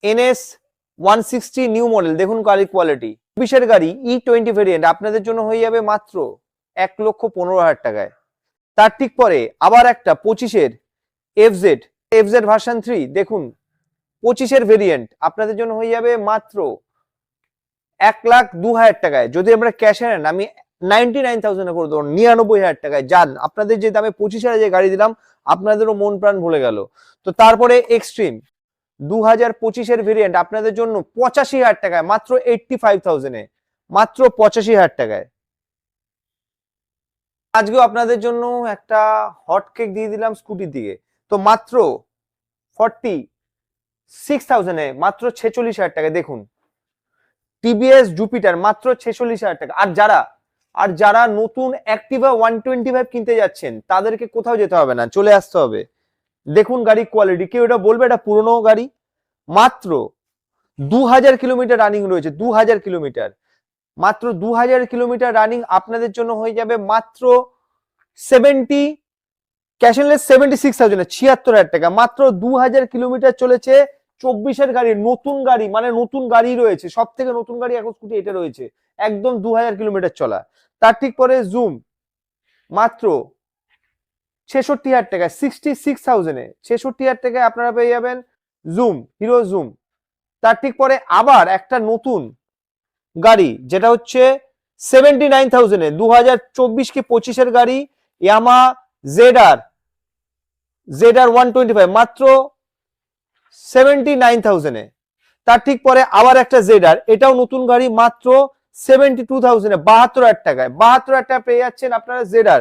NS 160 new model, দেখুন গাড়ির quality. 20-এর গাড়ি E20 ভেরিয়েন্ট আপনাদের জন্য হয়ে যাবে মাত্র 1,15,000 টাকায়। তার ঠিক পরে আবার একটা 25-এর FZ ভার্সন 3, দেখুন 25-এর ভেরিয়েন্ট আপনাদের জন্য হয়ে যাবে মাত্র 1,02,000 টাকায়। যদি আমরা ক্যাশে নেন আমি 99,000 করে দেবো, 99,000 টাকায়। যান, আপনাদের যে দামে 25,000 যে গাড়ি দিলাম আপনাদেরও মন প্রাণ ভুলে গেল। তো তারপরে এক্সট্রিম 2025-এর ভেরিয়েন্ট আপনাদের জন্য 85,000 টাকায়, মাত্র 85,000-এ, মাত্র 85,000 টাকায়। আজকেও আপনাদের জন্য একটা হট কেক দিয়ে দিলাম স্কুটির দিকে, তো মাত্র 46,000-এ, মাত্র 46,000 টাকায়। দেখুন টিভিএস জুপিটার মাত্র 46,000 টাকা। আর যারা নতুন অ্যাক্টিভা 125 কিনতে যাচ্ছেন তাদেরকে কোথাও যেতে হবে না, চলে আসতে হবে। দেখুন গাড়ির কোয়ালিটি, কেউ এটা বলবে এটা পুরনো গাড়ি। মাত্র 2000 কিলোমিটার রানিং রয়েছে, 2000 কিলোমিটার, মাত্র 2000 কিলোমিটার রানিং আপনাদের জন্য হয়ে যাবে মাত্র 76,000 টাকা। মাত্র 2000 কিলোমিটার চলেছে, 24-এর গাড়ি, নতুন গাড়ি, মানে নতুন গাড়ি রয়েছে, সব থেকে নতুন গাড়ি এখন স্কুটি এটা রয়েছে, একদম 2000 কিলোমিটার চলা। তার ঠিক পরে জুম মাত্র 66,000 টাকা, 66,000-এ, 66,000 টাকায় আপনারা পেয়ে যাবেন জুম, হিরো জুম। তার ঠিক পরে আবার একটা নতুন গাড়ি যেটা হচ্ছে 79,000-এ, 2024 কি 25-এর গাড়ি, ইয়ামা ZR 125, মাত্র 79,000-এ। তার ঠিক পরে আবার একটা ZR, এটাও নতুন গাড়ি, মাত্র 72,000-এ, 72,000 টাকায়, 72,000 টাকা পেয়ে যাচ্ছেন আপনারা ZR।